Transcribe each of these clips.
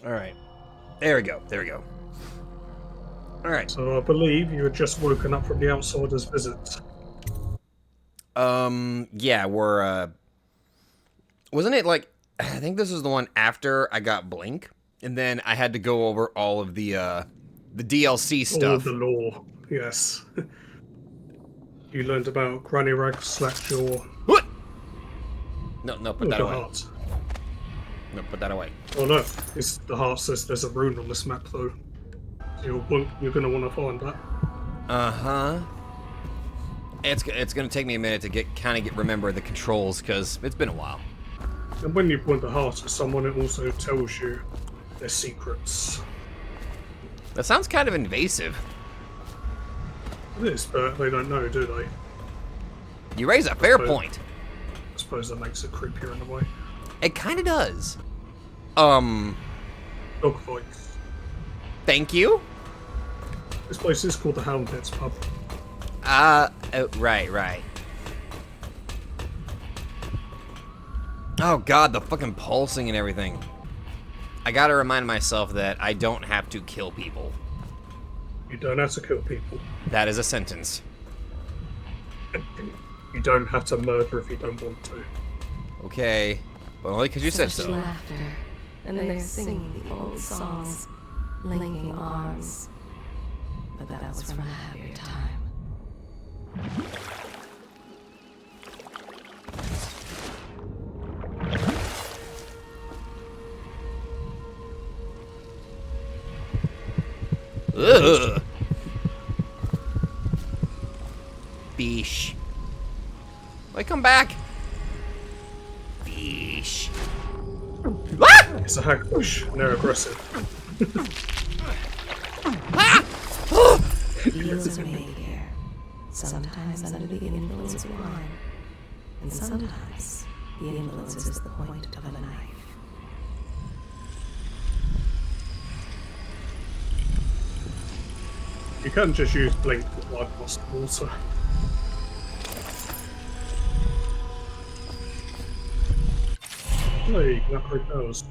Alright. There we go. There we go. Alright. So I believe you had just woken up from the outsider's visit. Yeah, we're, wasn't it like, I think this was the one after I got Blink, and then I had to go over all of the DLC stuff. All of the lore, yes. You learned about Granny Rag, Slackjaw. What? No, put that away. Heart. No, put that away. Oh no, it's the heart says there's a rune on this map though. You're going to want to find that. Uh-huh. It's going to take me a minute to remember the controls, because it's been a while. And when you point the heart at someone, it also tells you their secrets. That sounds kind of invasive. It is, but they don't know, do they? You raise a fair point. I suppose that makes it creepier in a way. It kind of does. Dog fights. Thank you? This place is called the Houndhead's Pub. Right. Oh god, the fucking pulsing and everything. I gotta remind myself that I don't have to kill people. You don't have to kill people. That is a sentence. You don't have to murder if you don't want to. Okay, but only because you said so. Laughter, and they're singing the old songs, linking arms. But that was from a happier time. Ugh. Beesh. Wait, come back. Beesh. Ah! It's a hagfish, and they're aggressive. Ah! Deals are made here, sometimes under the influence of wine, and sometimes the influence is the point of a knife. You can just use blink to bypass the water. No, you can upgrade those.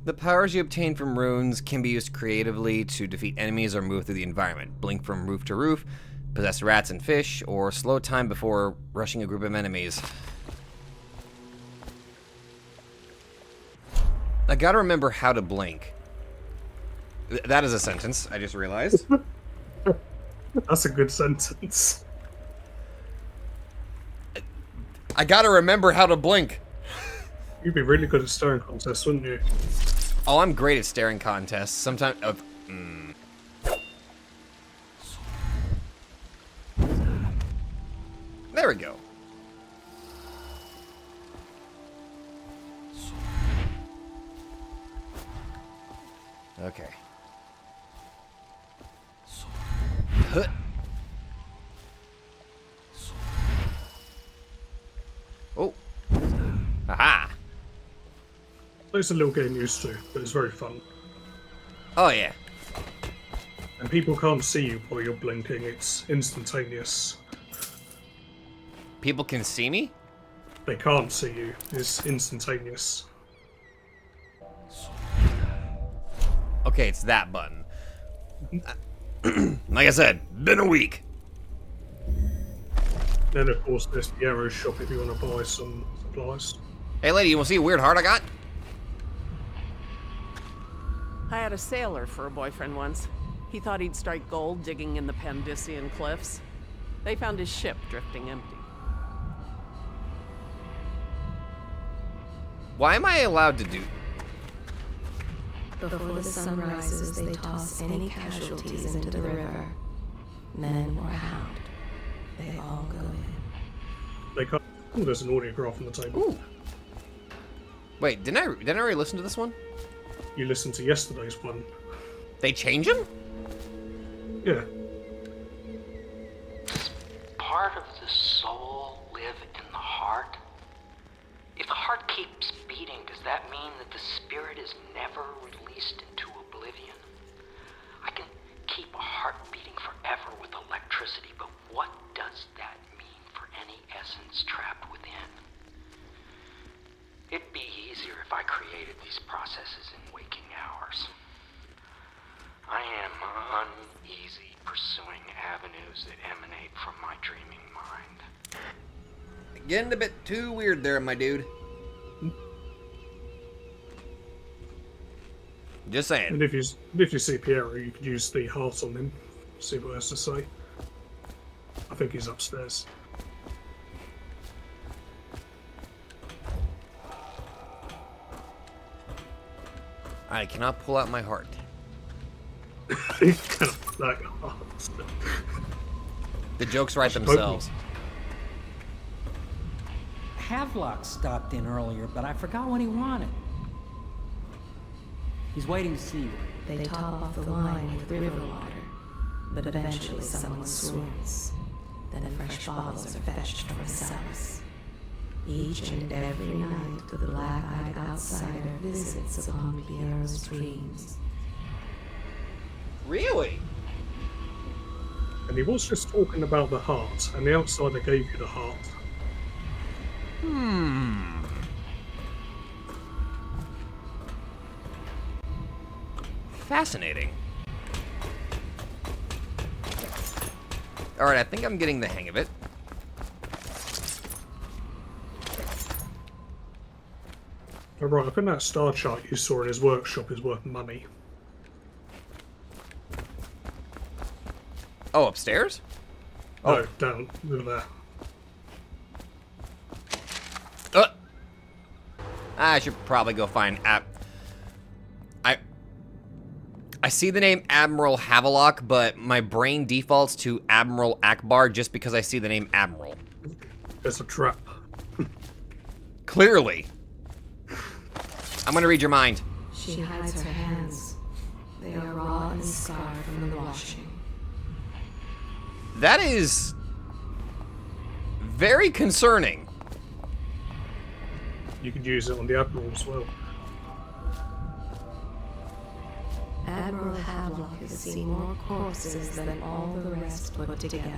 The powers you obtain from runes can be used creatively to defeat enemies or move through the environment. Blink from roof to roof, possess rats and fish, or slow time before rushing a group of enemies. I gotta remember how to blink. That is a sentence, I just realized. That's a good sentence. I gotta remember how to blink. You'd be really good at staring contests, wouldn't you? Oh, I'm great at staring contests. Sometimes... There we go. Okay. Huh. Oh. Aha. It's a little getting used to, but it's very fun. Oh, yeah. And people can't see you while you're blinking, it's instantaneous. People can see me? They can't see you, it's instantaneous. Okay, it's that button. Like I said, been a week. Then, of course, there's the arrow shop if you want to buy some supplies. Hey, lady, you want to see a weird heart I got? I had a sailor for a boyfriend once. He thought he'd strike gold digging in the Pandician cliffs. They found his ship drifting empty. Why am I allowed to do... Before the sun rises, they toss any casualties into the river. Men or hound, they all go in. They can't. Oh, there's an audiograph on the table. Ooh. Wait, didn't I already listen to this one? You listened to yesterday's one. They change them? Yeah. Does part of the soul live in the heart? If the heart keeps beating, does that mean that the spirit is never released into oblivion? I can keep a heart beating forever with electricity, but what does that mean for any essence trapped within? It'd be if I created these processes in waking hours. I am uneasy pursuing avenues that emanate from my dreaming mind. Getting a bit too weird there, my dude. Just saying. And if you see Piero, you could use the heart on him. See what he has to say. I think he's upstairs. I cannot pull out my heart. He cannot pull out your heart. The jokes write themselves. Havelock stopped in earlier, but I forgot what he wanted. He's waiting to see you. They top off the wine with river water, but eventually someone swoons. Then fresh bottles are fetched from the cellars. Each and every night the black-eyed outsider visits upon Piero's dreams. Really? And he was just talking about the heart, and the outsider gave you the heart. Fascinating. Alright, I think I'm getting the hang of it. Alright, I think that star chart you saw in his workshop is worth money. Oh, upstairs? No, down there. I should probably go find I see the name Admiral Havelock, but my brain defaults to Admiral Akbar just because I see the name Admiral. It's a trap. Clearly. I'm gonna read your mind. She hides her hands. They are raw and scarred from the washing. That is very concerning. You could use it on the Admiral as well. Admiral Havelock has seen more corpses than all the rest put together.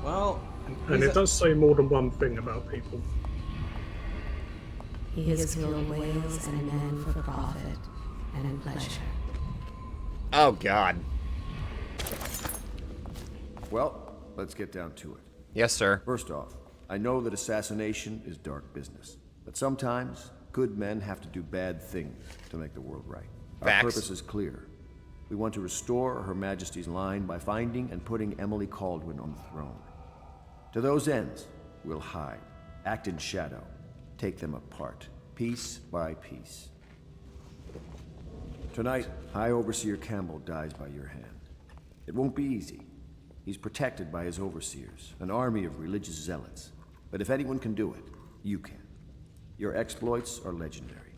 Well, And it does say more than one thing about people. He has killed whales and men for profit and in pleasure. oh god. Well, let's get down to it. Yes, sir. First off, I know that assassination is dark business, but sometimes good men have to do bad things to make the world right. Our Facts. purpose is clear. We want to restore Her Majesty's line by finding and putting Emily Kaldwin on the throne. To those ends, we'll hide, act in shadow, take them apart, piece by piece. Tonight, High Overseer Campbell dies by your hand. It won't be easy. He's protected by his overseers, an army of religious zealots. But if anyone can do it, you can. Your exploits are legendary.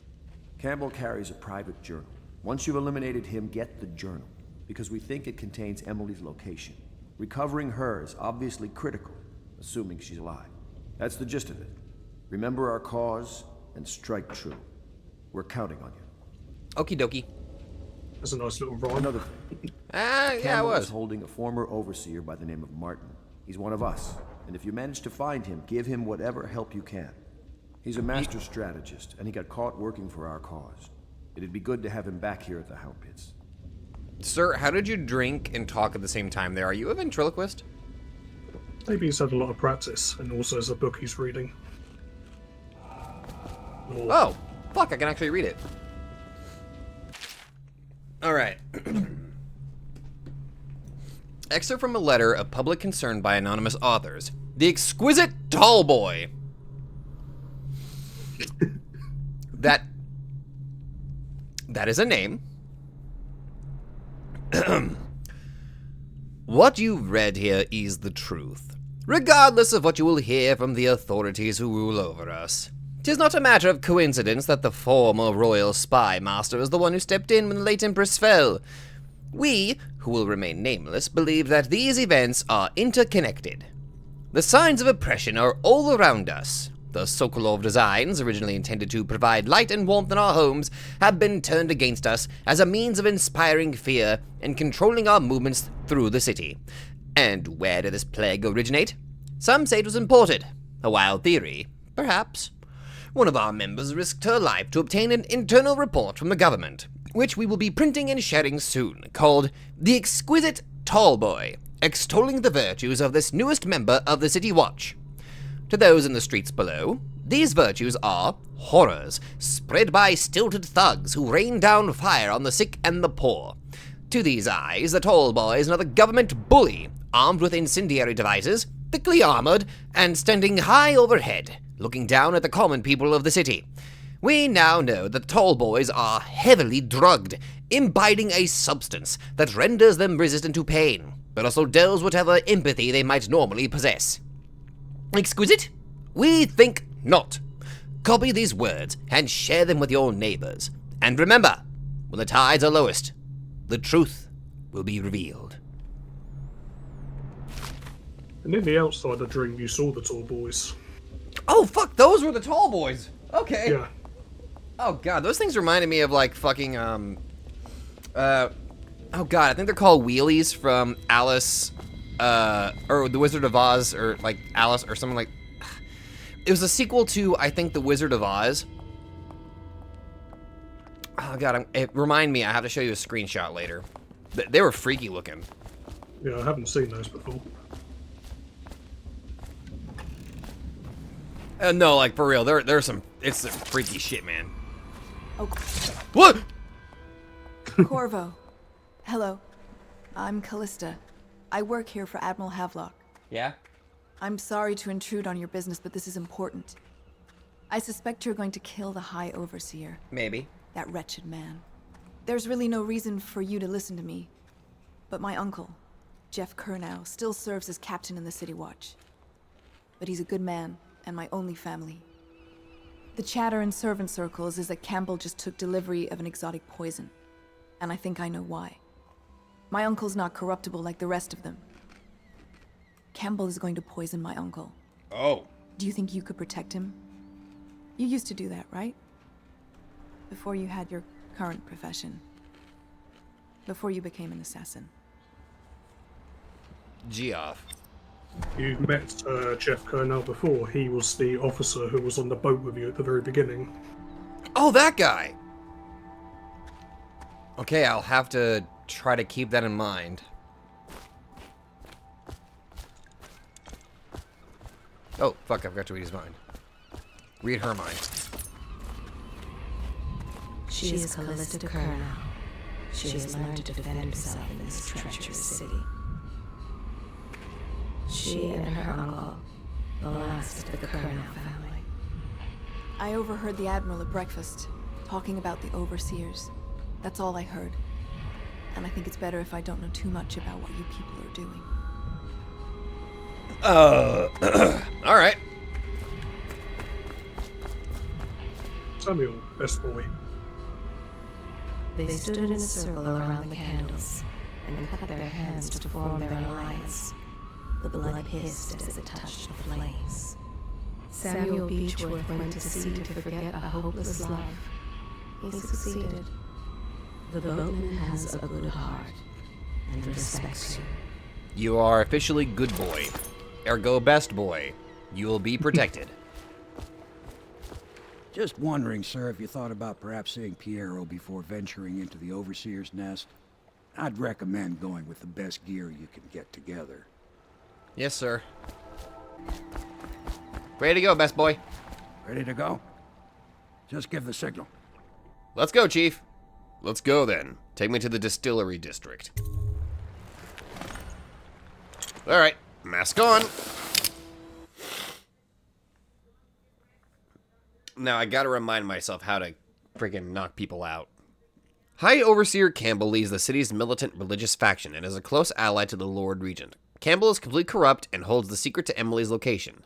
Campbell carries a private journal. Once you've eliminated him, get the journal, because we think it contains Emily's location. Recovering her is obviously critical, assuming she's alive. That's the gist of it. Remember our cause and strike true. We're counting on you. Okie dokie. That's a nice little rhyme. Another thing. Yeah, I Campbell was. is holding a former overseer by the name of Martin. He's one of us, and if you manage to find him, give him whatever help you can. He's a master strategist, and he got caught working for our cause. It'd be good to have him back here at the Hound Pits. Sir, how did you drink and talk at the same time there? Are you a ventriloquist? Maybe he's had a lot of practice, and also there's a book he's reading. Or Oh, fuck, I can actually read it. Alright. Excerpt from a letter of public concern by anonymous authors. The Exquisite Tallboy. That is a name. What you've read here is the truth, regardless of what you will hear from the authorities who rule over us. 'Tis not a matter of coincidence that the former royal spy master is the one who stepped in when the late Empress fell. We, who will remain nameless, believe that these events are interconnected. The signs of oppression are all around us. The Sokolov designs, originally intended to provide light and warmth in our homes, have been turned against us as a means of inspiring fear and controlling our movements through the city. And where did this plague originate? Some say it was imported. A wild theory, perhaps. one of our members risked her life to obtain an internal report from the government, which we will be printing and sharing soon, called The Exquisite Tallboy, extolling the virtues of this newest member of the City Watch. To those in the streets below, these virtues are horrors, spread by stilted thugs who rain down fire on the sick and the poor. To these eyes, the Tallboy is another government bully, armed with incendiary devices, thickly armored, and standing high overhead, looking down at the common people of the city. We now know that Tallboys are heavily drugged, imbibing a substance that renders them resistant to pain, but also dulls whatever empathy they might normally possess. Exquisite? We think not. Copy these words and share them with your neighbors. And remember, when the tides are lowest, the truth will be revealed. And in the outside of the dream, you saw the tall boys. Oh, fuck, those were the Tallboys. Okay. Yeah. Oh, God, those things reminded me of, like, fucking, oh, God, I think they're called wheelies from Alice, or The Wizard of Oz, or, like, Alice, or something like... It was a sequel to, I think, The Wizard of Oz. Oh, God, remind me, I have to show you a screenshot later. They were freaky looking. Yeah, I haven't seen those before. No, like, for real, there's some, it's some freaky shit, man. Oh, What? Corvo. Hello. I'm Callista. I work here for Admiral Havelock. Yeah? I'm sorry to intrude on your business, but this is important. I suspect you're going to kill the High Overseer, Maybe. that wretched man. There's really no reason for you to listen to me. But my uncle, Jeff Kernow, still serves as captain in the City Watch. But he's a good man, and my only family. The chatter in servant circles is that Campbell just took delivery of an exotic poison. And I think I know why. My uncle's not corruptible like the rest of them. Campbell is going to poison my uncle. Oh. Do you think you could protect him? You used to do that, right? Before you had your current profession. Before you became an assassin. Geoff. You met Jeff Kernow before. He was the officer who was on the boat with you at the very beginning. Oh, that guy! Okay, I'll have to try to keep that in mind. Oh, fuck, I forgot to read his mind. Read her mind. She is Callista Kernow. She has learned to defend herself in this treacherous city. She and her uncle, the last of the Kernow family. I overheard the Admiral at breakfast, talking about the Overseers. That's all I heard. And I think it's better if I don't know too much about what you people are doing. Alright. Samuel, best boy. They stood in a circle around the candles and cut their hands to form their alliance. The blood hissed as it touched the flames. Samuel Beechworth went to sea to forget a hopeless love. He succeeded. The boatman has a good heart and respects you. You are officially good boy. Ergo best boy. You will be protected. Just wondering, sir, if you thought about perhaps seeing Piero before venturing into the Overseer's nest. I'd recommend going with the best gear you can get together. Yes, sir. Ready to go, best boy. Ready to go? Just give the signal. Let's go, Chief. Let's go, then. Take me to the distillery district. Alright, mask on. Now, I gotta remind myself how to freaking knock people out. High Overseer Campbell leads the city's militant religious faction and is a close ally to the Lord Regent. Campbell is completely corrupt and holds the secret to Emily's location.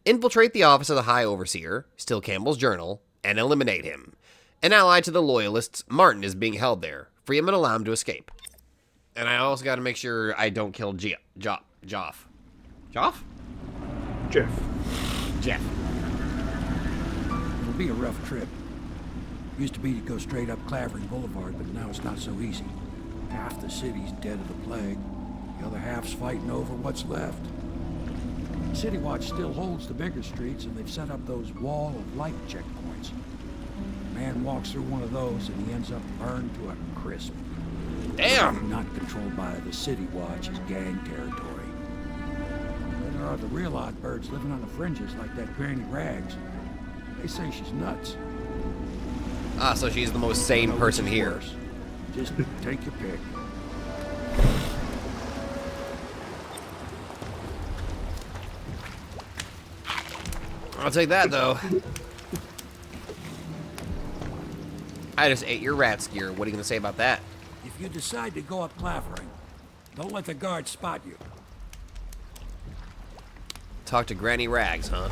Infiltrate the office of the High Overseer, steal Campbell's journal, and eliminate him. An ally to the Loyalists, Martin is being held there. Free him and allow him to escape. And I also gotta make sure I don't kill Joff. Joff? Jeff. Jeff. It'll be a rough trip. Used to be to go straight up Clavering Boulevard, but now it's not so easy. Half the city's dead of the plague. The other half's fighting over what's left. City Watch still holds the bigger streets, and they've set up those wall of light checkpoints. A man walks through one of those, and he ends up burned to a crisp. Damn! Not controlled by the City Watch is gang territory. Then there are the real odd birds living on the fringes, like that Granny Rags. They say she's nuts. Ah, so she's the most sane person here. Worse. Just take your pick. I'll take that, though. I just ate your rat skewer. What are you going to say about that? If you decide to go up Clavering, don't let the guards spot you. Talk to Granny Rags, huh?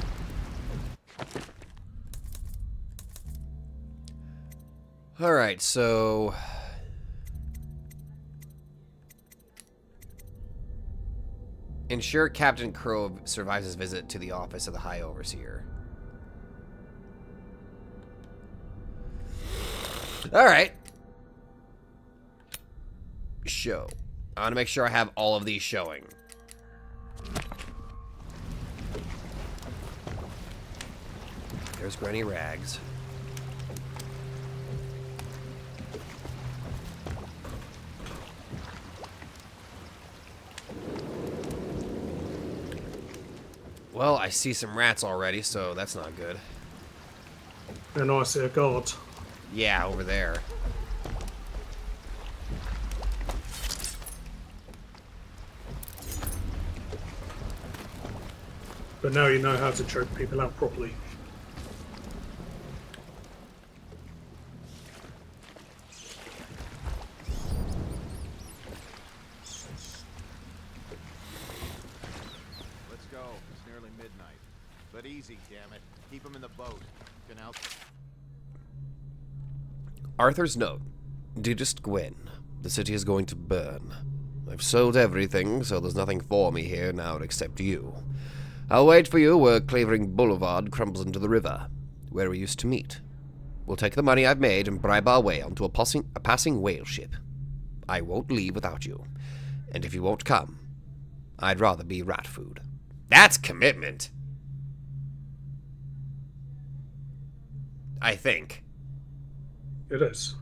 Alright, so... ensure Captain Crow survives his visit to the office of the High Overseer. Alright. Show. I want to make sure I have all of these showing. There's Granny Rags. Well, I see some rats already, so that's not good. And I see a guard. Yeah, over there. But now you know how to choke people out properly. Let's go. It's nearly midnight. But easy, damn it. Keep them in the boat. Canal. Arthur's note. Dearest Gwen, the city is going to burn. I've sold everything, so there's nothing for me here now except you. I'll wait for you where Clavering Boulevard crumbles into the river, where we used to meet. We'll take the money I've made and bribe our way onto a passing whale ship. I won't leave without you, and if you won't come, I'd rather be rat food. That's commitment! I think. It is.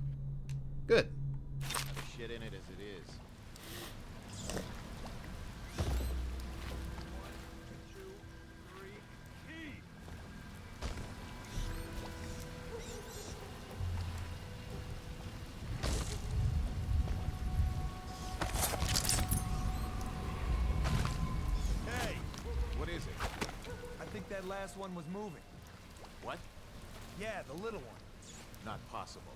Good. Shit in it as it is. Hey, what is it? I think that last one was moving. What? Yeah, the little one. Not possible.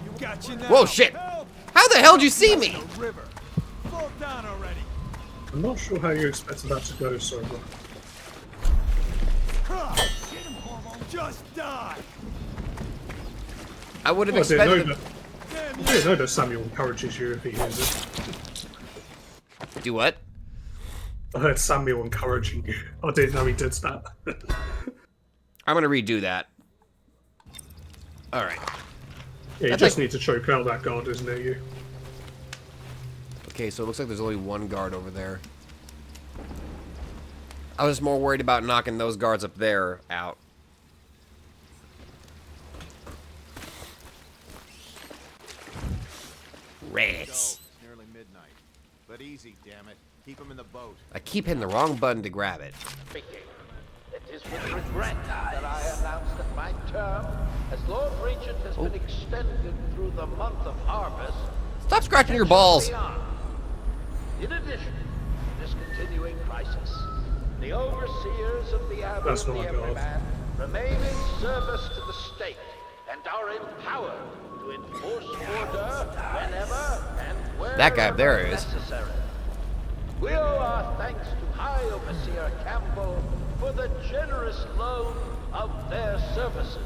You got you now. Whoa, shit! Help! How the hell did you see me? The river. Fall down already. I'm not sure how you expected that to go so well. Get him, Corvo. Just die. I would have I didn't know expected... that. I didn't know that Samuel encourages you if he hears it. Do what? I heard Samuel encouraging you. I didn't know he did that. I'm gonna redo that. Alright. Yeah, you just need to choke out that guard who's near you. Okay, so it looks like there's only one guard over there. I was more worried about knocking those guards up there out. Rats. It's nearly midnight. But easy, damn it. Keep them in the boat. I keep hitting the wrong button to grab it. It is with regret that I announce that my term as Lord Regent has been extended through the month of harvest. Stop scratching your balls. Beyond. In addition to this continuing crisis, the overseers of the Abbey That's of the not Everyman God. remain in service to the state and are empowered to enforce order whenever and wherever That guy up there is. necessary. We owe our thanks to High Overseer Campbell for the generous loan of their services.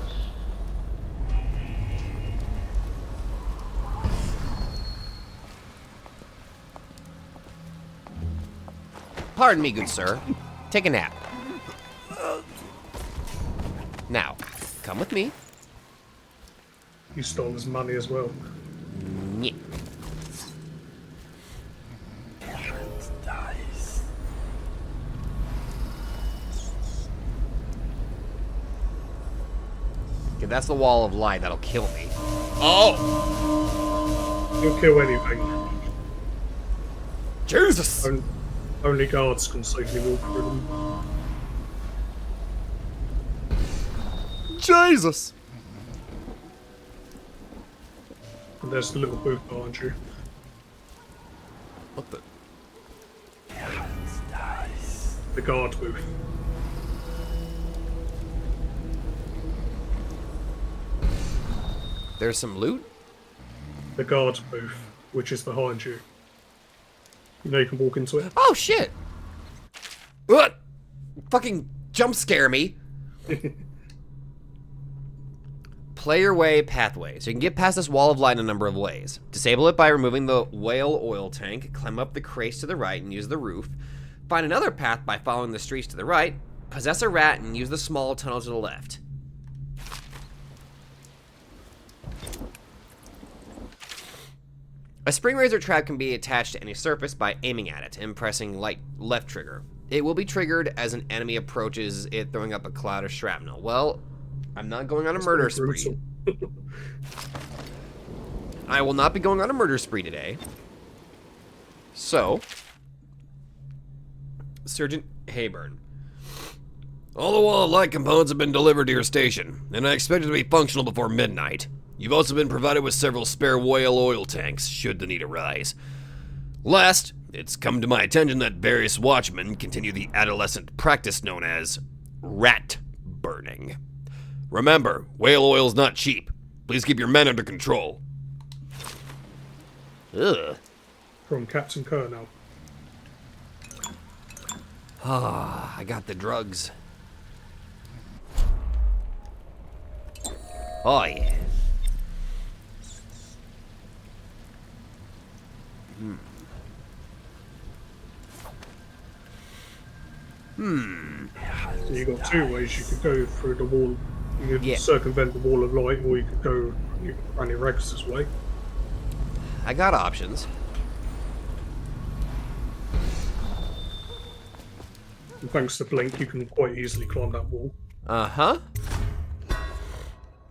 Pardon me, good sir. Take a nap. Now, come with me. You stole his money as well. Yeah. Dice. Okay, that's the wall of light that'll kill me. Oh! You'll kill anything. Jesus! Only guards can safely walk through them. Jesus! And there's the little booth behind you. What the? The guard booth. There's some loot? The guard booth, which is behind you. You know you can walk into it. Oh, shit! What? Fucking jump scare me. Play your way pathway. So you can get past this wall of light in a number of ways. Disable it by removing the whale oil tank, climb up the crates to the right and use the roof. Find another path by following the streets to the right. Possess a rat and use the small tunnel to the left. A spring razor trap can be attached to any surface by aiming at it and pressing left trigger. It will be triggered as an enemy approaches it, throwing up a cloud of shrapnel. Well, I'm not going on a murder spree. I will not be going on a murder spree today. So, Sergeant Hayburn. All the wall of light components have been delivered to your station, and I expect it to be functional before midnight. You've also been provided with several spare whale oil tanks, should the need arise. Last, it's come to my attention that various watchmen continue the adolescent practice known as rat burning. Remember, whale oil's not cheap. Please keep your men under control. Ugh. From Captain Colonel. Ah, I got the drugs. Oh, yeah. So you got two ways. You could go through the wall. You could circumvent the wall of light, or you could go Granny Regis's way. I got options. And thanks to Blink, you can quite easily climb that wall. Uh-huh.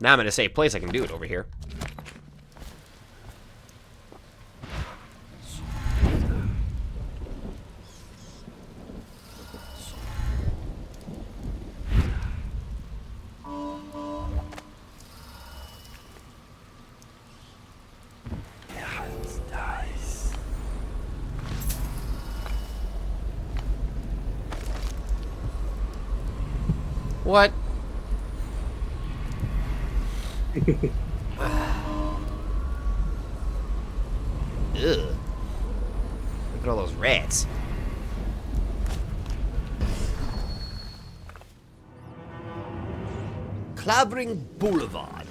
Now I'm in a safe place. I can do it over here. What? Ugh. Look at all those rats. Clavering Boulevard.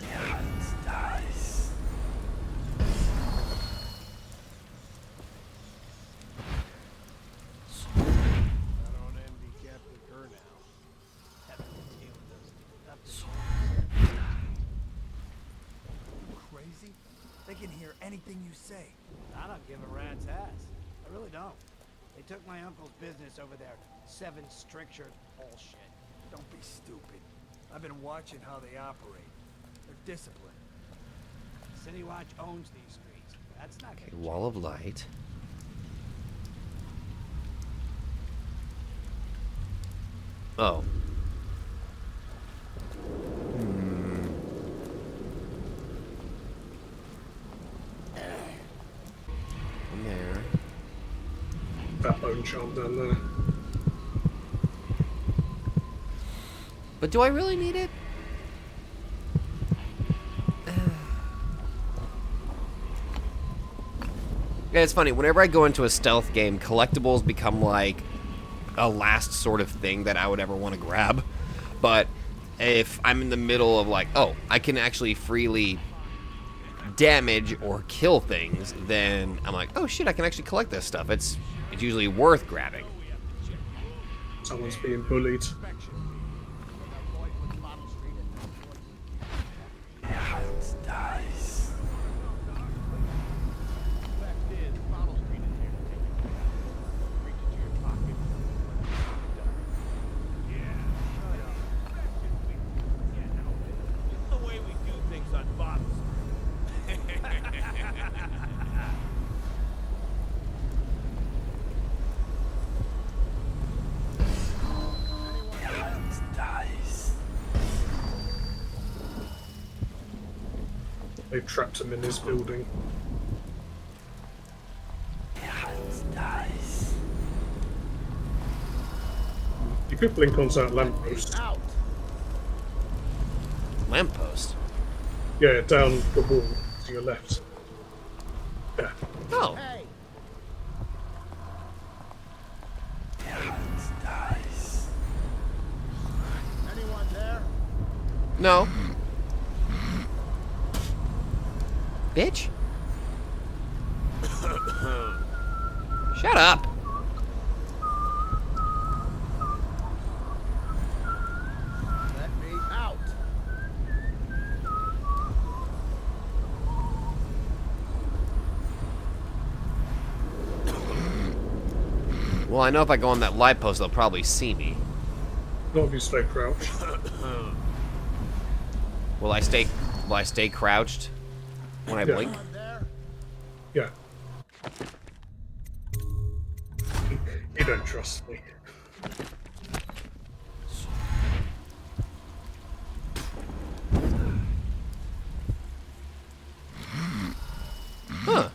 They can hear anything you say. I don't give a rat's ass. I really don't. They took my uncle's business over there. 7 stricture bullshit. Don't be stupid. I've been watching how they operate. They're disciplined. City Watch owns these streets. That's not Okay, wall of light. Oh. There. That bone charm down there. But do I really need it? Yeah, it's funny. Whenever I go into a stealth game, collectibles become like a last sort of thing that I would ever want to grab. But if I'm in the middle of like, oh, I can actually freely damage or kill things, then I'm like, oh shit, I can actually collect this stuff. It's usually worth grabbing. Someone's being bullied. They've trapped him in this building. You could blink onto that lamppost. Lamppost? Yeah, down the wall to your left. Yeah. Oh. Anyone there? No. Bitch. Shut up. Let me out. Well, I know if I go on that light post, they'll probably see me. Not if you stay crouched. Will I stay crouched when I blink? Yeah. You don't trust me. Huh.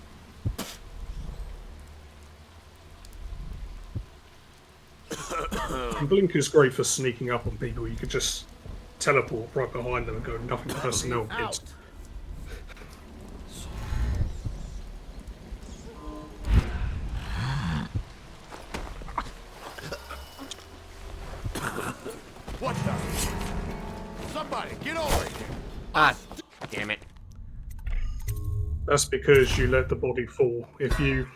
And blink is great for sneaking up on people. You could just teleport right behind them and go nothing personnel, kids. What the? Somebody, get over here. Ah, damn it. That's because you let the body fall. If you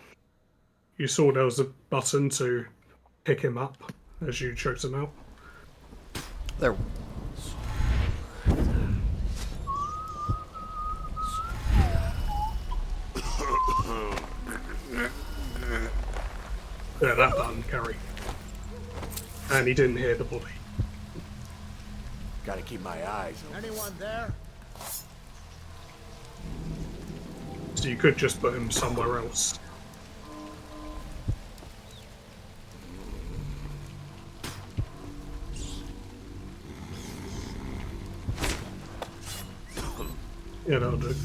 saw there was a button to pick him up as you choked him out. There. Yeah, that button, carry. And he didn't hear the body. Gotta keep my eyes open. Anyone there? So you could just put him somewhere else. Yeah, that'll do.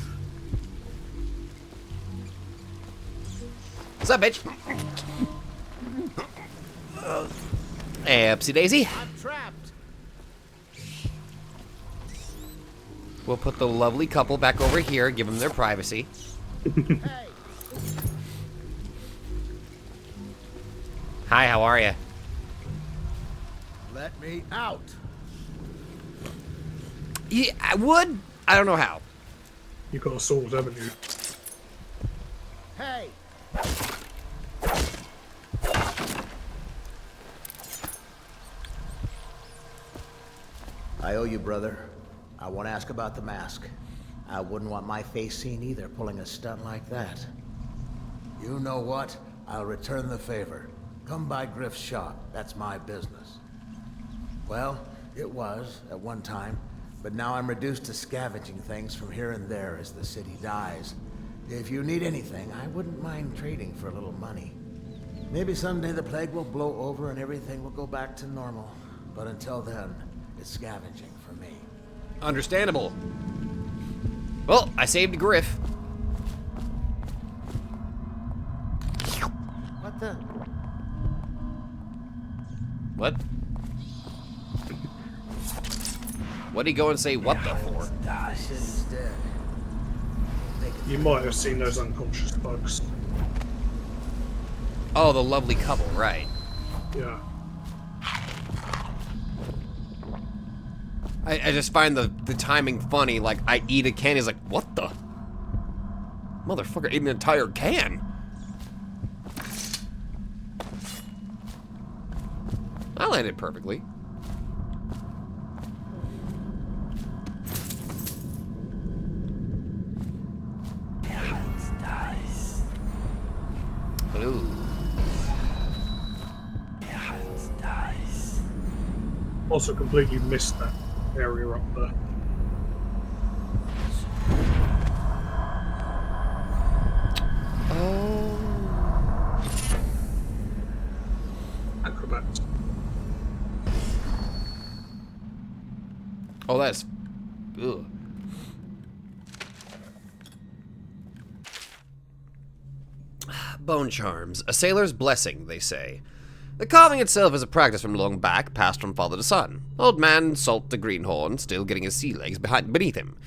What's up, bitch? Oopsie daisy. I'm trapped. We'll put the lovely couple back over here, give them their privacy. Hey. Hi, how are you? Let me out. Yeah, I would. I don't know how. You got a sword, haven't you? Hey. I owe you, brother. I won't ask about the mask. I wouldn't want my face seen either, pulling a stunt like that. You know what? I'll return the favor. Come by Griff's shop. That's my business. Well, it was, at one time, but now I'm reduced to scavenging things from here and there as the city dies. If you need anything, I wouldn't mind trading for a little money. Maybe someday the plague will blow over and everything will go back to normal. But until then, it's scavenging for me. Understandable. Well, I saved Griff. What the? What? What'd he go and say what the for? City's dead. You might have seen those unconscious bugs. Oh, the lovely couple, right. Yeah. I just find the timing funny. Like, I eat a can, he's like, what the? Motherfucker ate an entire can. I landed perfectly. Ooh. Also completely missed that area up there. Oh. Acrobats. Oh, that's... Ugh. Bone charms, a sailor's blessing, they say. The carving itself is a practice from long back, passed from father to son. Old man Salt the Greenhorn still getting his sea legs beneath him.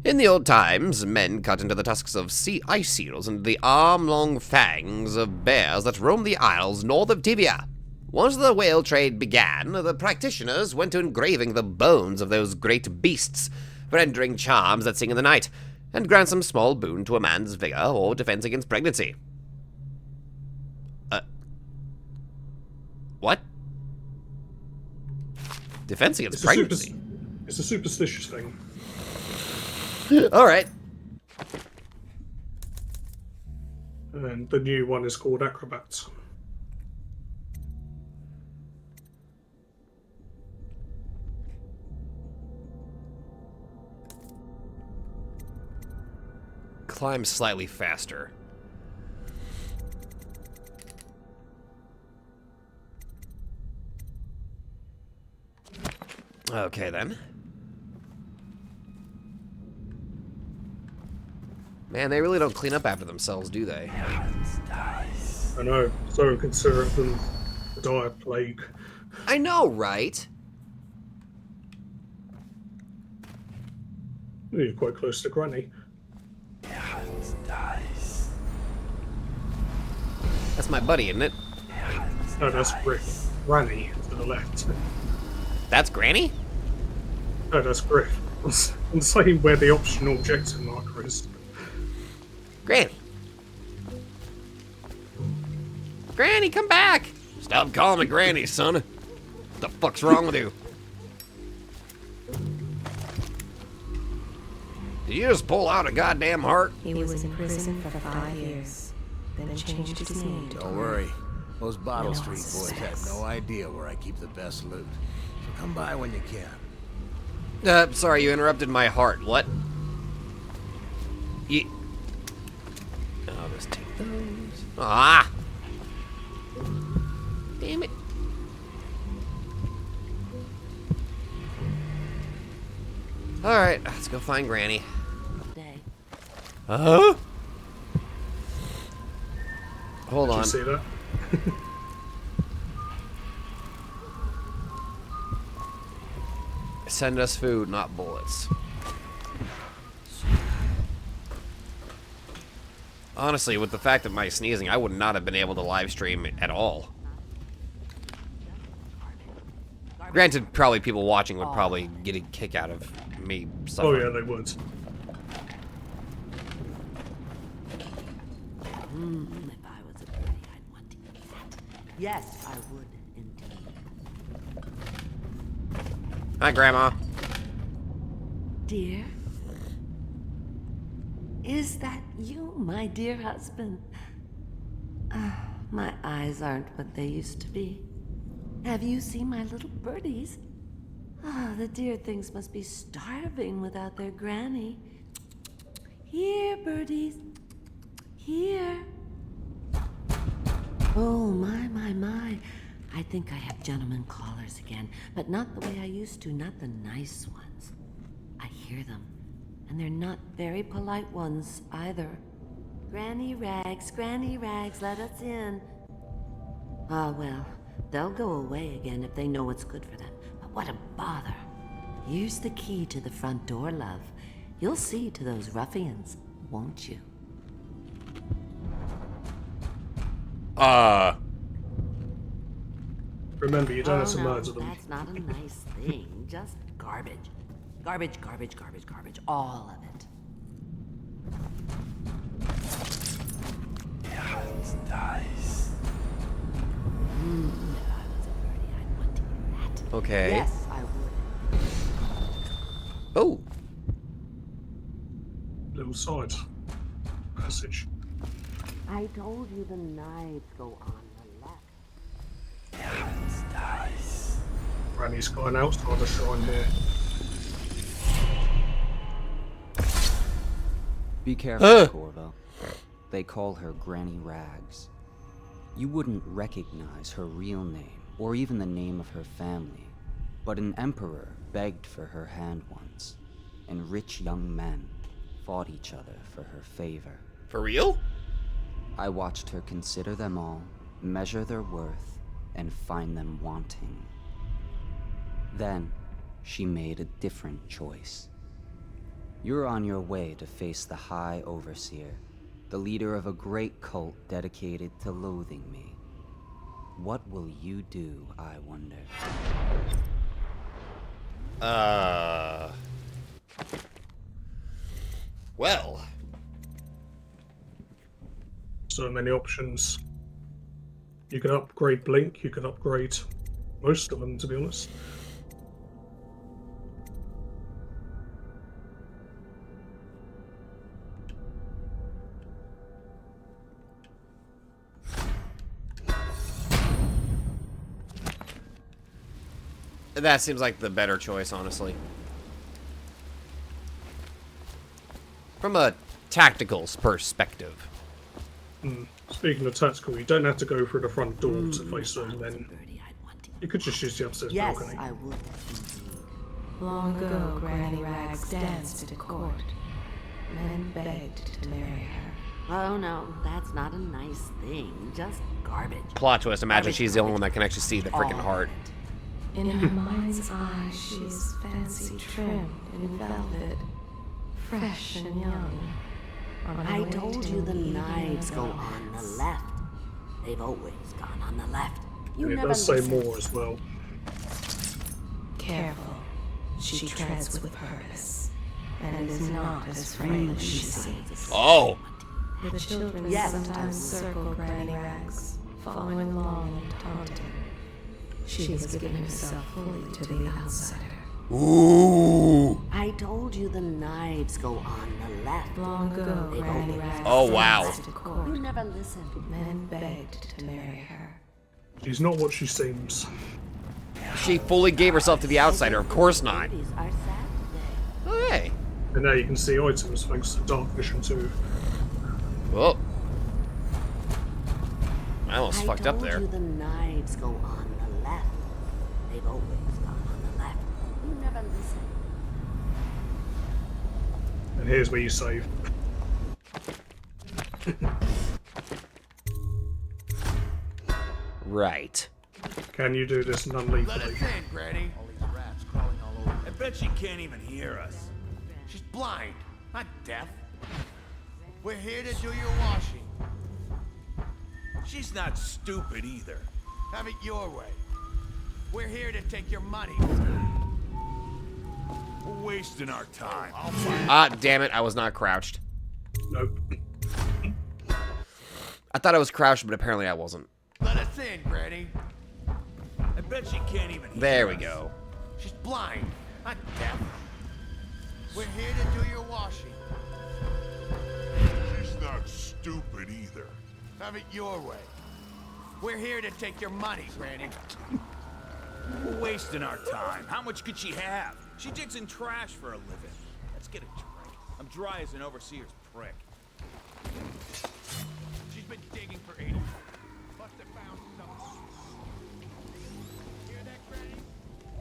In the old times, men cut into the tusks of ice seals and the arm-long fangs of bears that roam the isles north of Tibia. Once the whale trade began, the practitioners went to engraving the bones of those great beasts, rendering charms that sing in the night, and grant some small boon to a man's vigor or defense against pregnancy. What? Defense against pregnancy? It's a superstitious thing. Alright. And the new one is called Acrobats. Climb slightly faster. Okay, then. Man, they really don't clean up after themselves, do they? I know, so inconsiderate than the dire plague. I know, right? You're quite close to Granny. That's my buddy, isn't it? No, that's Griff. Granny to the left. That's Granny? No, that's Griff. I'm saying where the optional objective marker is. Granny. Granny, come back! Stop calling me Granny, son. What the fuck's wrong with you? Did you just pull out a goddamn heart? He was in prison for 5 years, then changed his name to... Don't worry. Those Bottle Street boys have no idea where I keep the best loot. So come by when you can. Sorry, you interrupted my heart. What? I'll just take those. Ah! Damn it. Alright, let's go find Granny. Huh? Hold on. Did you see that? Send us food, not bullets. Honestly, with the fact of my sneezing, I would not have been able to live stream at all. Granted, probably people watching would probably get a kick out of me suffering. Oh yeah, they would. If I was a birdie, I'd want to eat that. Yes, I would indeed. Hi, Grandma. Dear? Is that you, my dear husband? My eyes aren't what they used to be. Have you seen my little birdies? The dear things must be starving without their granny. Here, birdies. Here. Oh, my. I think I have gentlemen callers again, but not the way I used to, not the nice ones. I hear them, and they're not very polite ones either. Granny Rags, let us in. Ah, well, they'll go away again if they know what's good for them, but what a bother. Here's the key to the front door, love. You'll see to those ruffians, won't you? Remember, you don't have to murder them. That's not a nice thing. Just garbage. Garbage. All of it. Yeah, it's nice. If I was a birdie, I'd want to eat that. Okay. Yes, I would. Oh. Little side passage. I told you the knives go on the left. Yeah, it's nice. Granny's gone outside the shrine there. Be careful, Corvo. They call her Granny Rags. You wouldn't recognize her real name, or even the name of her family. But an emperor begged for her hand once, and rich young men fought each other for her favor. For real? I watched her consider them all, measure their worth, and find them wanting. Then, she made a different choice. You're on your way to face the High Overseer, the leader of a great cult dedicated to loathing me. What will you do, I wonder? Well. So many options. You can upgrade Blink, you can upgrade most of them, to be honest. That seems like the better choice, honestly. From a tactical perspective. Speaking of tactical, you don't have to go through the front door to face them, then you could just use the upstairs balcony. I would. Long ago, Granny Rags danced at court. Men begged to marry her. Oh no, that's not a nice thing. Just garbage. Plot twist, imagine she's the only one that can actually see the freaking heart. In her mind's eye, she is fancy trimmed in velvet, fresh and young. I told you the knives go on the left. They've always gone on the left. You it never does say listen. more as well. Careful, she treads with purpose, and is not as frail as she seems. Oh! The children sometimes circle Granny Rags, following along and taunting. She has given herself fully to the outsider. Ooh! I told you the knives go on the left. Long ago, Granny Rags Oh, wow. danced at court. You never listened. Men begged to marry her. She's not what she seems. She fully gave herself to the outsider, of course not. Oh, hey. And now you can see items thanks to dark vision too. Whoa. I almost fucked up there. I told you the knives go on the left. They've always gone on the left. You never listen. And here's where you save. Right. Can you do this non-legally? Let us in, Granny. All these rats crawling all over. I bet she can't even hear us. She's blind, not deaf. We're here to do your washing. She's not stupid either. Have it your way. We're here to take your money. We're wasting our time. Ah, damn it, I was not crouched. Nope. I thought I was crouched, but apparently I wasn't. Let us in, Granny. I bet she can't even hear There we us. go. She's blind, not deaf. We're here to do your washing. She's not stupid either. Have it your way. We're here to take your money, Granny. We're wasting our time. How much could she have? She digs in trash for a living. Let's get a drink. I'm dry as an overseer's prick. She's been digging for 80 years. Must have found something. Hear that, Granny?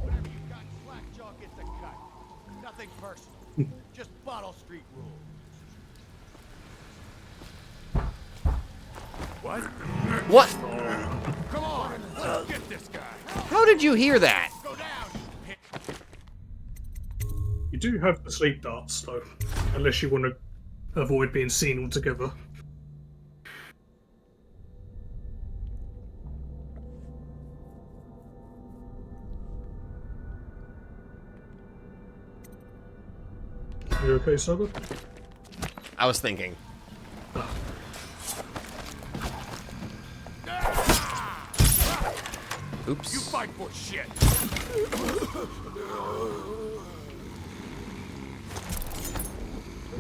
Whatever you got, Slackjaw gets a cut. Nothing personal. Just Bottle Street rules. What? What? Come on, let's get this guy. How did you hear that? Go down. You do have the sleep darts though, unless you want to avoid being seen altogether. You okay, Sober? I was thinking. Oops. You fight for shit.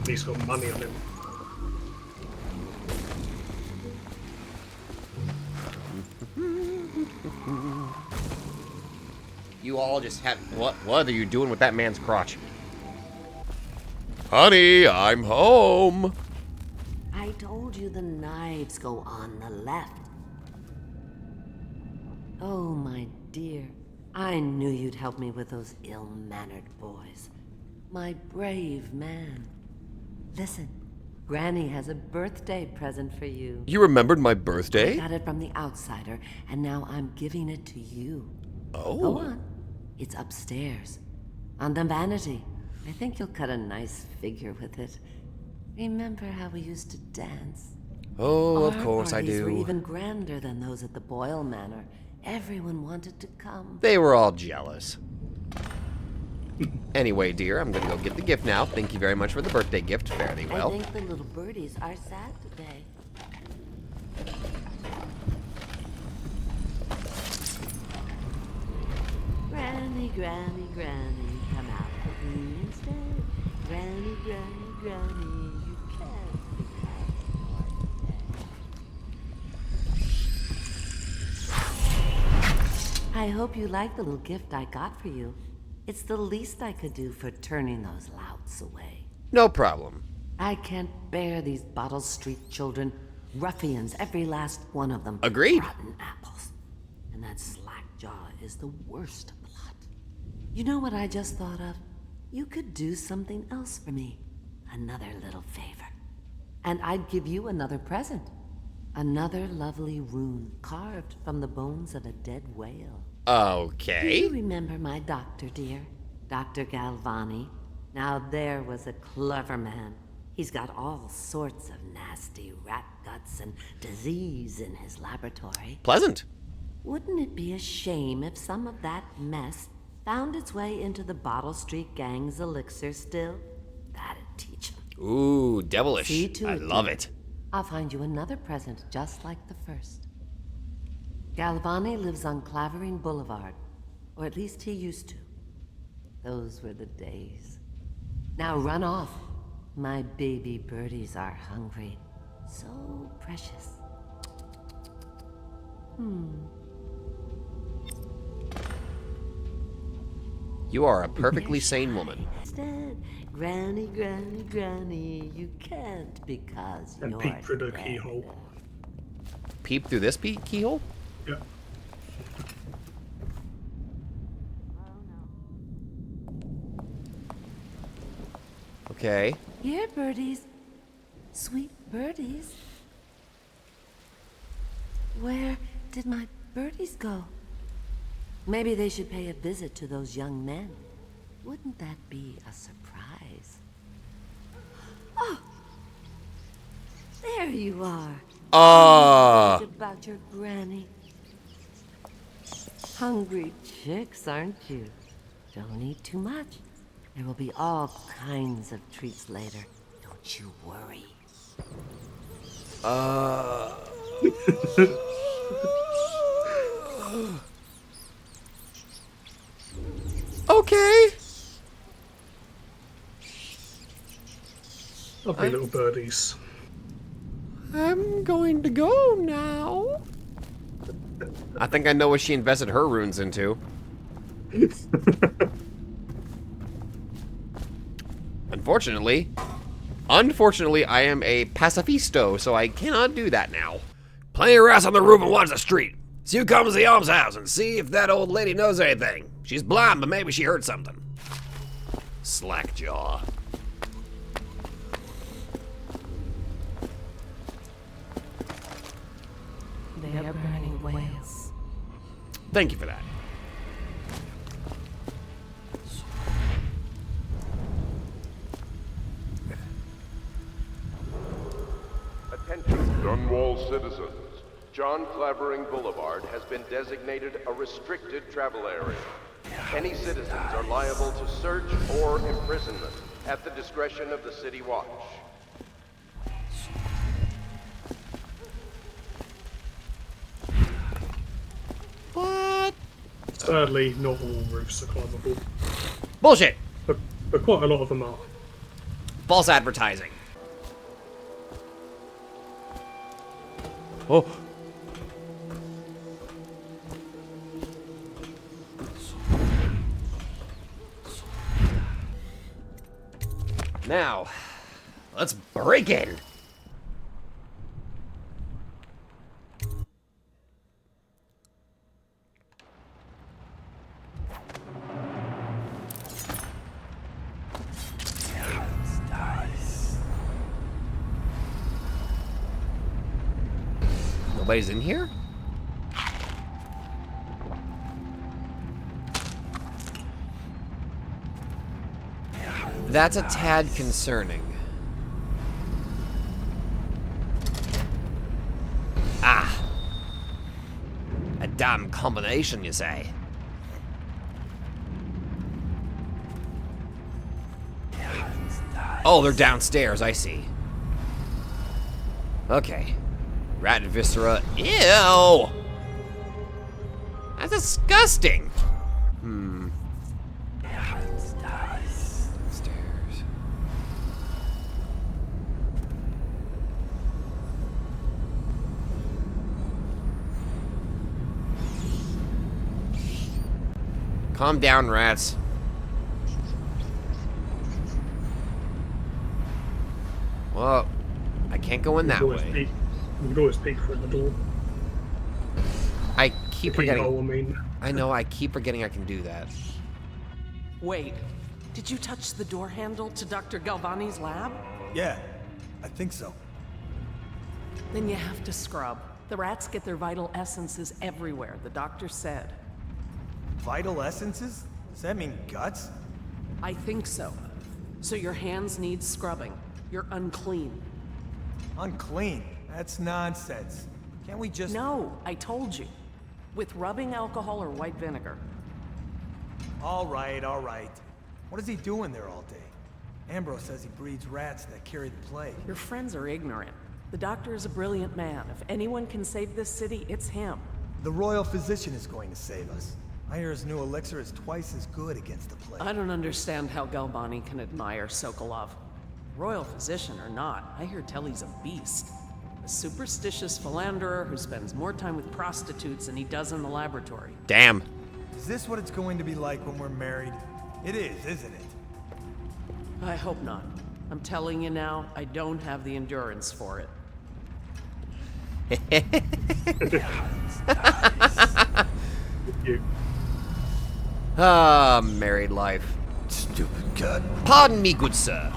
He's got money on him. You all just have... What are you doing with that man's crotch? Honey, I'm home. I told you the knives go on the left. Oh, my dear. I knew you'd help me with those ill-mannered boys. My brave man. Listen, Granny has a birthday present for you. You remembered my I birthday? got it from the outsider, and now I'm giving it to you. Oh. Go on. It's upstairs. On the vanity. I think you'll cut a nice figure with it. Remember how we used to dance? Oh, of Our course I parties were do. even grander than those at the Boyle Manor. Everyone wanted to come. They were all jealous. Anyway, dear, I'm gonna go get the gift now. Thank you very much for the birthday gift. Fare thee well. I think the little birdies are sad today. Granny, Granny, Granny, come out with me instead. Granny, Granny, Granny, you can't be. I hope you like the little gift I got for you. It's the least I could do for turning those louts away. No problem. I can't bear these Bottle Street children. Ruffians, every last one of them. Agreed. Rotten apples. And that slack-jaw is the worst of the lot. You know what I just thought of? You could do something else for me. Another little favor. And I'd give you another present. Another lovely rune carved from the bones of a dead whale. Okay. Do you remember my doctor, dear? Dr. Galvani? Now there was a clever man. He's got all sorts of nasty rat guts and disease in his laboratory. Pleasant. Wouldn't it be a shame if some of that mess found its way into the Bottle Street Gang's elixir still? That'd teach him. Ooh, devilish. See to I it, love dear. it. I'll find you another present just like the first. Galvani lives on Clavering Boulevard, or at least he used to. Those were the days. Now run off. My baby birdies are hungry. So precious. You are a perfectly sane woman. Instead, Granny, Granny, Granny, you can't because And you're peek through the dead. keyhole. Peep through this keyhole? Yeah. Okay. Here, birdies. Sweet birdies. Where did my birdies go? Maybe they should pay a visit to those young men. Wouldn't that be a surprise? Oh! There you are. About your granny. Hungry chicks, aren't you? Don't eat too much. There will be all kinds of treats later. Don't you worry. Okay. Lovely little birdies. I'm going to go now. I think I know what she invested her runes into. Unfortunately, I am a pacifisto, so I cannot do that now. Play your ass on the roof and watch the street. See who comes to the almshouse and see if that old lady knows anything. She's blind, but maybe she heard something. Slackjaw. They are burning whales. Thank you for that. Attention, Dunwall citizens. John Clavering Boulevard has been designated a restricted travel area. Any citizens are liable to search or imprisonment at the discretion of the City Watch. What? Sadly, not all roofs are climbable, Bullshit. but quite a lot of them are. False advertising. Oh. Now, let's break in. Nobody's in here? That's a tad concerning. Ah. A damn combination, you say? Oh, they're downstairs, I see. Okay. Rat viscera. Ew! That's disgusting! Stairs. Calm down, rats. Well, I can't go in that way. You can always peek through the door. I keep forgetting. Hole, I mean. I know, I keep forgetting I can do that. Wait, did you touch the door handle to Dr. Galvani's lab? Yeah, I think so. Then you have to scrub. The rats get their vital essences everywhere, the doctor said. Vital essences? Does that mean guts? I think so. So your hands need scrubbing. You're unclean. Unclean? That's nonsense. Can't we just... No, I told you. With rubbing alcohol or white vinegar. All right, all right. What is he doing there all day? Ambrose says he breeds rats that carry the plague. Your friends are ignorant. The doctor is a brilliant man. If anyone can save this city, it's him. The royal physician is going to save us. I hear his new elixir is twice as good against the plague. I don't understand how Galvani can admire Sokolov. Royal physician or not, I hear tell he's a beast. A superstitious philanderer who spends more time with prostitutes than he does in the laboratory. Damn. Is this what it's going to be like when we're married? It is, isn't it? I hope not. I'm telling you now, I don't have the endurance for it. Ah, married life. Stupid cut. Pardon me, good sir.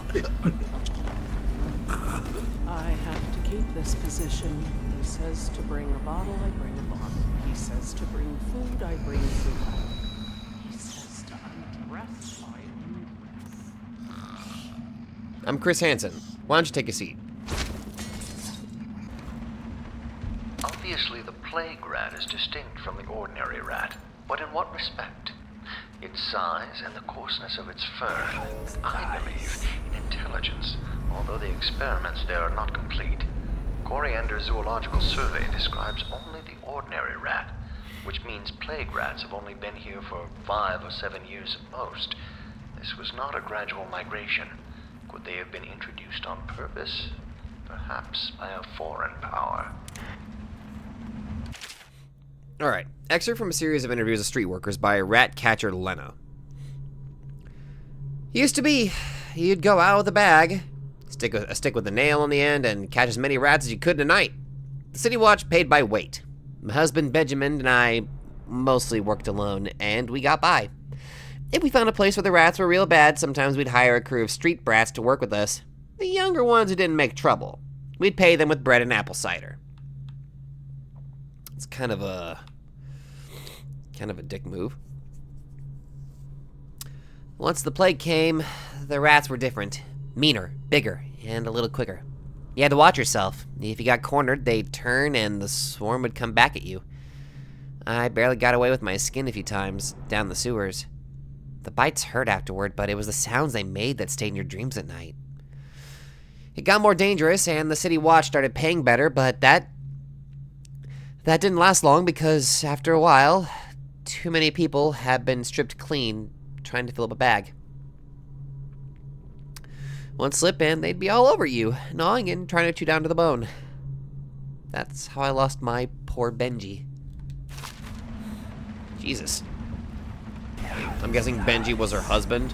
I have to keep this position. He says to bring a bottle, I bring a bottle. He says to bring food, I bring food. He says to undress, I undress. I'm Chris Hansen. Why don't you take a seat? Obviously, the plague rat is distinct from the ordinary rat, but in what respect? Its size and the coarseness of its fur. I believe in intelligence, although the experiments there are not complete. Coriander's zoological survey describes only the ordinary rat, which means plague rats have only been here for 5 or 7 years at most. This was not a gradual migration. Could they have been introduced on purpose? Perhaps by a foreign power. Alright, excerpt from a series of interviews with street workers by rat catcher Lena. Used to be, you'd go out with a bag, a stick with a nail on the end, and catch as many rats as you could in a night. The city watch paid by weight. My husband Benjamin and I mostly worked alone, and we got by. If we found a place where the rats were real bad, sometimes we'd hire a crew of street brats to work with us. The younger ones who didn't make trouble. We'd pay them with bread and apple cider. It's kind of a dick move. Once the plague came, the rats were different. Meaner, bigger, and a little quicker. You had to watch yourself. If you got cornered, they'd turn and the swarm would come back at you. I barely got away with my skin a few times down the sewers. The bites hurt afterward, but it was the sounds they made that stayed in your dreams at night. It got more dangerous, and the city watch started paying better, but that didn't last long because after a while, too many people had been stripped clean trying to fill up a bag. One slip and they'd be all over you, gnawing and trying to chew down to the bone. That's how I lost my poor Benji. Jesus. I'm guessing Benji was her husband?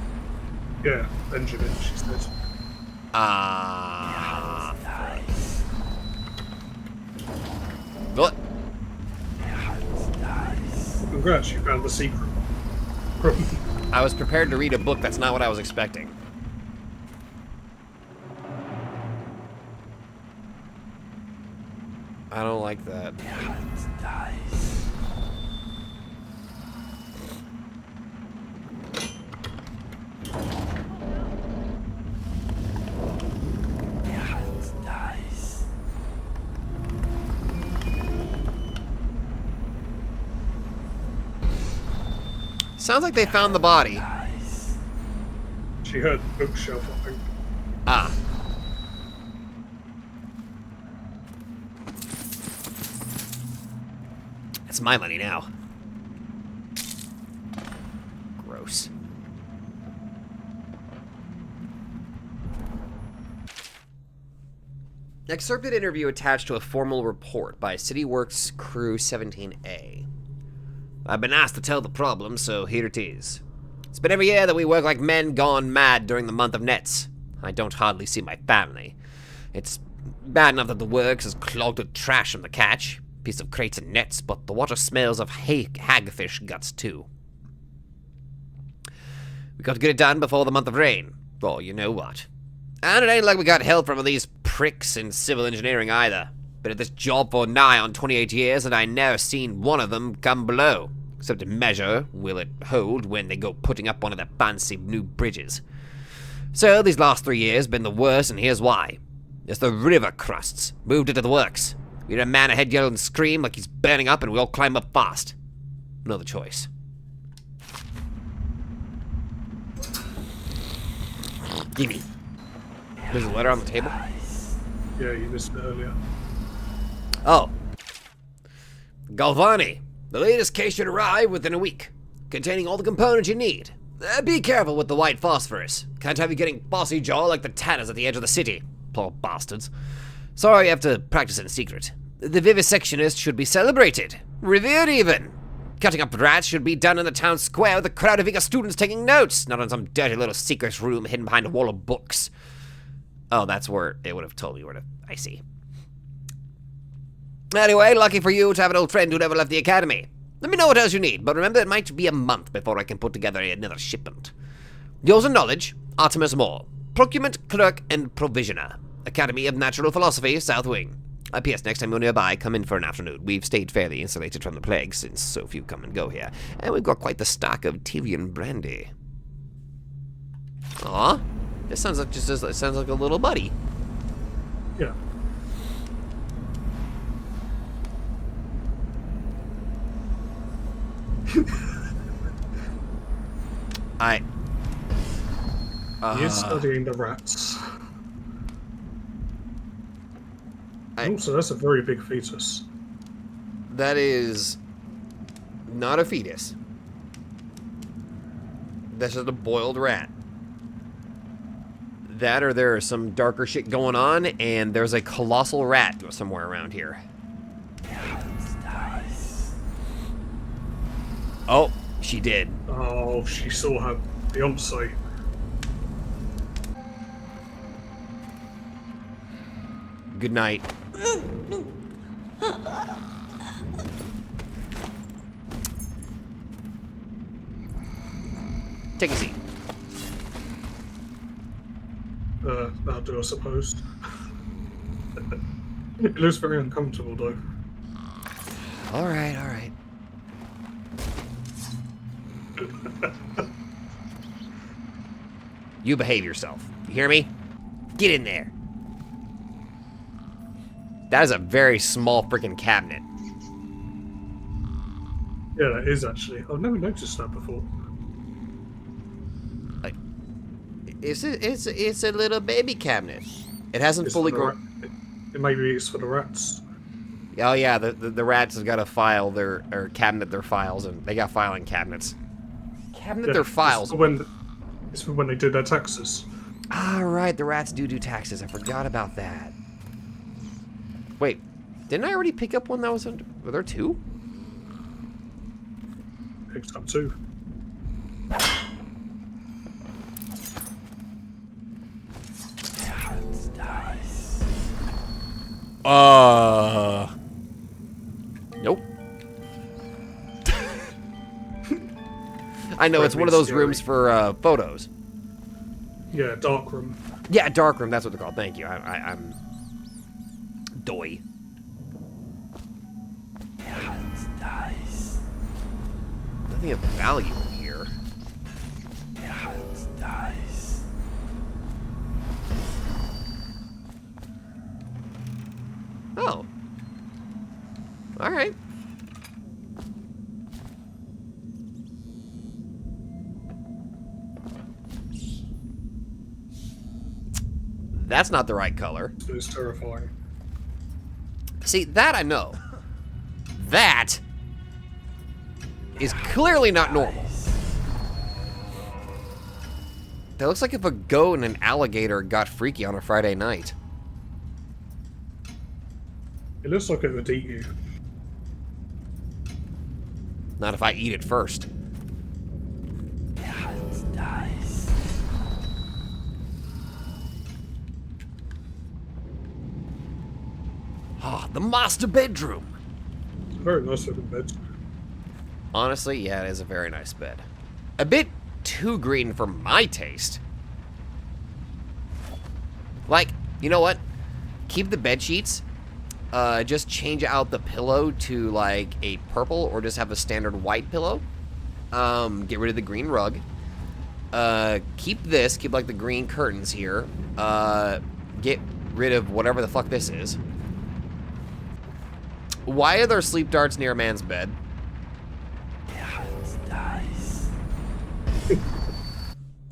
Yeah, Benjamin, she said. What? Congrats, you found the secret. I was prepared to read a book. That's not what I was expecting. I don't like that. Sounds like they found the body. She heard the bookshelf, I think. Ah. It's my money now. Gross. Excerpted interview attached to a formal report by CityWorks Crew 17A. I've been asked to tell the problem, so here it is. It's been every year that we work like men gone mad during the month of nets. I don't hardly see my family. It's bad enough that the works is clogged with trash from the catch, piece of crates and nets, but the water smells of hagfish guts too. We got to get it done before the month of rain, or you know what. And it ain't like we got help from these pricks in civil engineering either. Been at this job for nigh on 28 years, and I never seen one of them come below. Except to measure will it hold when they go putting up one of their fancy new bridges. So these last 3 years been the worst, and here's why. It's the river crusts moved into the works. We had a man ahead yell and scream like he's burning up, and we all climb up fast. No other choice. Gimme. There's a letter on the table? Yeah, you missed it earlier. Oh. Galvani. The latest case should arrive within a week, containing all the components you need. Be careful with the white phosphorus. Can't have you getting bossy jaw like the tanners at the edge of the city. Poor bastards. Sorry you have to practice in secret. The vivisectionist should be celebrated. Revered even. Cutting up rats should be done in the town square with a crowd of eager students taking notes, not in some dirty little secret room hidden behind a wall of books. Oh, that's where it would have told me where to... I see. Anyway, lucky for you to have an old friend who never left the academy. Let me know what else you need, but remember it might be a month before I can put together another shipment. Yours in knowledge, Artemis Moore. Procurement Clerk and Provisioner. Academy of Natural Philosophy, South Wing. P.S. Next time you're nearby, come in for an afternoon. We've stayed fairly insulated from the plague since so few come and go here. And we've got quite the stock of Tivian brandy. Aw, this sounds like it sounds like a little buddy. Yeah. You're studying the rats. Also, that's a very big fetus. That is not a fetus. That's just a boiled rat. That or there is some darker shit going on, and there's a colossal rat somewhere around here. Oh, she did. Oh, she saw her fiancé. Good night. Take a seat. That'll do, I suppose. It looks very uncomfortable, though. All right, all right. You behave yourself. You hear me? Get in there. That is a very small freaking cabinet. Yeah, that is actually. I've never noticed that before. Like, it's a little baby cabinet. It hasn't fully grown. Maybe it's for the rats. Oh yeah, the rats have got to file or cabinet their files, and they got filing cabinets. Cabinet their files. It's for when they do their taxes. Ah, right, the rats do taxes. I forgot about that. Wait, didn't I already pick up one that was under... Were there two? Picked up two. Nope. I know, it's one of those rooms for photos. Yeah, dark room. Yeah, dark room, that's what they're called. Thank you. I'm... doy. Nothing of value here. Oh. Alright. That's not the right color. It's terrifying. See, that I know. That is clearly not normal. That looks like if a goat and an alligator got freaky on a Friday night. It looks like it would eat you. Not if I eat it first. Ah, the master bedroom. It's a very nice looking bed. Honestly, yeah, it is a very nice bed. A bit too green for my taste. Like, you know what? Keep the bed sheets. Just change out the pillow to like a purple or just have a standard white pillow. Get rid of the green rug. Keep like the green curtains here. Get rid of whatever the fuck this is. Why are there sleep darts near a man's bed?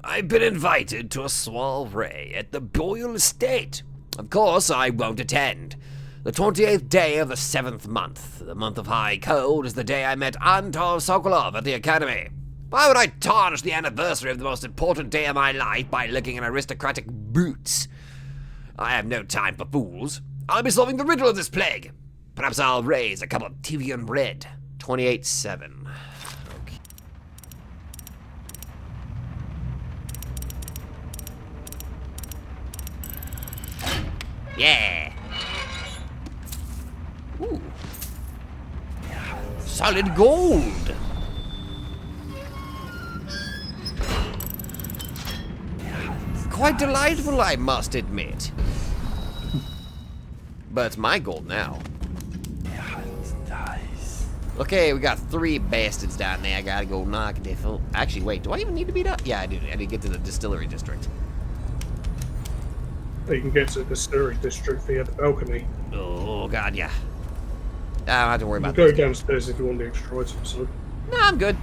I've been invited to a soiree at the Boyle Estate. Of course, I won't attend. The 28th day of the 7th month, the month of high cold, is the day I met Anton Sokolov at the academy. Why would I tarnish the anniversary of the most important day of my life by looking in aristocratic boots? I have no time for fools. I'll be solving the riddle of this plague. Perhaps I'll raise a cup of Tivian red. 28-7. Okay. Yeah. Ooh. Solid gold. Quite delightful, I must admit. But it's my gold now. Okay, we got 3 bastards down there. I gotta go knock it. Actually, wait, do I even need to beat up? Yeah, I do. I need to get to the distillery district. You can get to the distillery district via the balcony. Oh, God, yeah. I don't have to worry about that. Go downstairs if you want the extra items, so. No, I'm good.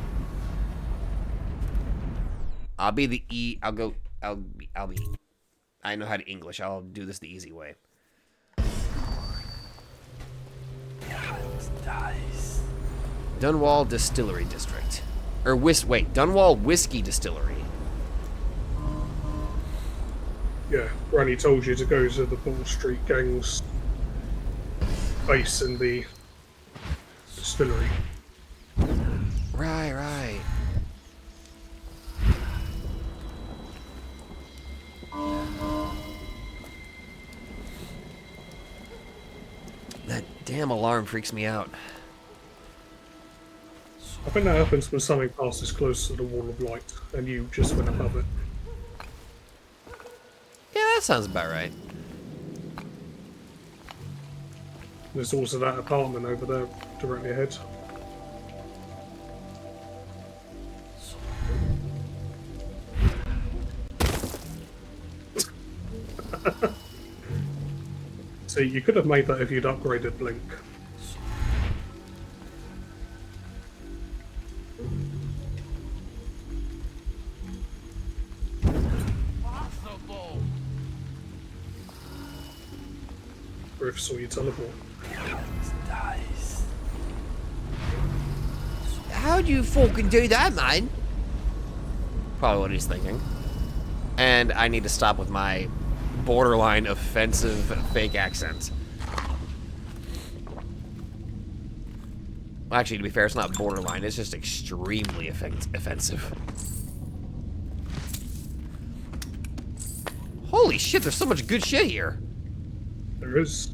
I'll be the I know how to English. I'll do this the easy way. Dunwall Distillery District. Or Dunwall Whiskey Distillery. Yeah, Granny told you to go to the Ball Street Gang's base in the distillery. Right. That damn alarm freaks me out. I think that happens when something passes close to the wall of light and you just went above it. Yeah, that sounds about right. There's also that apartment over there directly ahead. So you could have made that if you'd upgraded Blink. Or if saw you teleport. How'd you fucking do that, man? Probably what he's thinking. And I need to stop with my borderline offensive fake accent. Well, actually, to be fair, it's not borderline. It's just extremely offensive. Holy shit, there's so much good shit here. There is.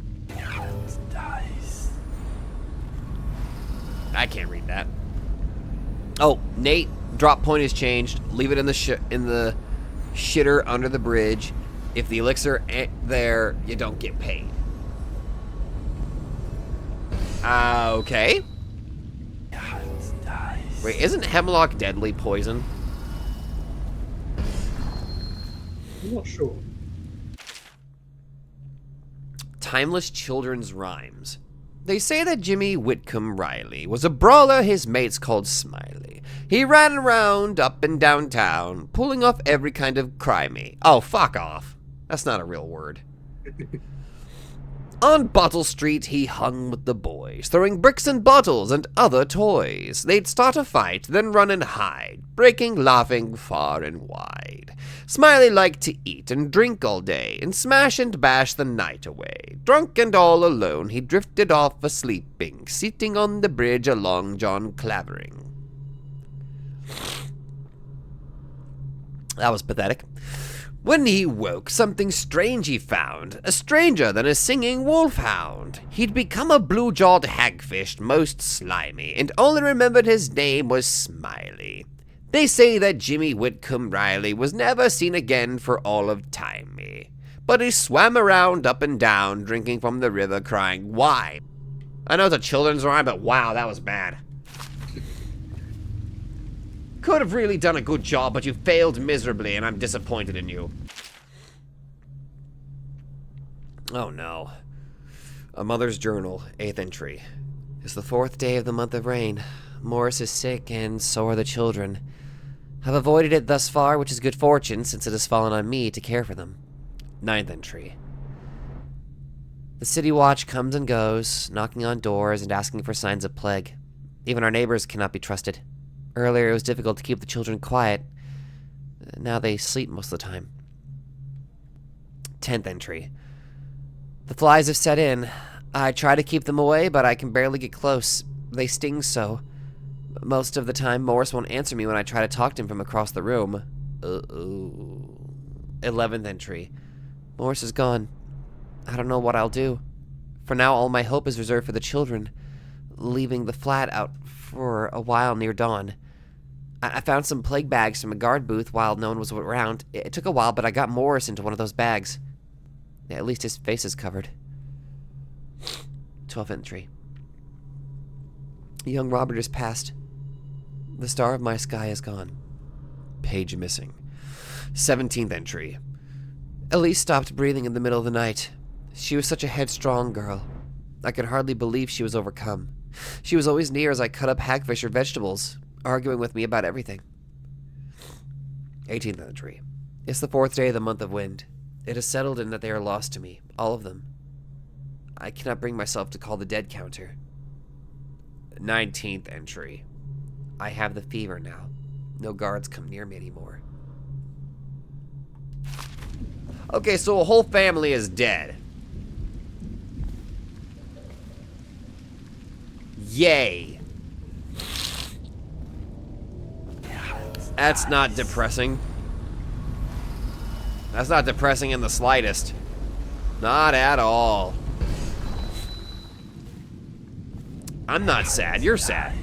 I can't read that. Oh, Nate, drop point is changed. Leave it in the shitter under the bridge. If the elixir ain't there, you don't get paid. Okay. Wait, isn't hemlock deadly poison? I'm not sure. Timeless children's rhymes. They say that Jimmy Whitcomb Riley was a brawler his mates called Smiley. He ran around up and down town, pulling off every kind of crimey. Oh, fuck off. That's not a real word. On Bottle Street, he hung with the boys, throwing bricks and bottles and other toys. They'd start a fight, then run and hide, breaking, laughing far and wide. Smiley liked to eat and drink all day, and smash and bash the night away. Drunk and all alone, he drifted off a-sleeping, sitting on the bridge along John Clavering. That was pathetic. When he woke, something strange he found, a stranger than a singing wolfhound. He'd become a blue-jawed hagfish, most slimy, and only remembered his name was Smiley. They say that Jimmy Whitcomb Riley was never seen again for all of time-y. But he swam around up and down, drinking from the river, crying, "Why?" I know it's a children's rhyme, but wow, that was bad. Could have really done a good job, but you failed miserably, and I'm disappointed in you. Oh no. A Mother's Journal, 8th entry. It's the 4th day of the month of rain. Morris is sick, and so are the children. I've avoided it thus far, which is good fortune, since it has fallen on me to care for them. 9th entry. The city watch comes and goes, knocking on doors and asking for signs of plague. Even our neighbors cannot be trusted. Earlier, it was difficult to keep the children quiet. Now they sleep most of the time. 10th entry. The flies have set in. I try to keep them away, but I can barely get close. They sting so. Most of the time, Morris won't answer me when I try to talk to him from across the room. 11th entry. Morris is gone. I don't know what I'll do. For now, all my hope is reserved for the children, leaving the flat out for a while near dawn. I found some plague bags from a guard booth while no one was around. It took a while, but I got Morris into one of those bags. At least his face is covered. 12th entry. Young Robert is passed. The star of my sky is gone. Page missing. 17th entry. Elise stopped breathing in the middle of the night. She was such a headstrong girl. I could hardly believe she was overcome. She was always near as I cut up hagfish or vegetables, arguing with me about everything. 18th entry. It's the 4th day of the month of wind. It has settled in that they are lost to me, all of them. I cannot bring myself to call the dead counter. 19th entry. I have the fever now. No guards come near me anymore. Okay, so a whole family is dead. Yay. That's not depressing. That's not depressing in the slightest. Not at all. I'm not sad. You're sad.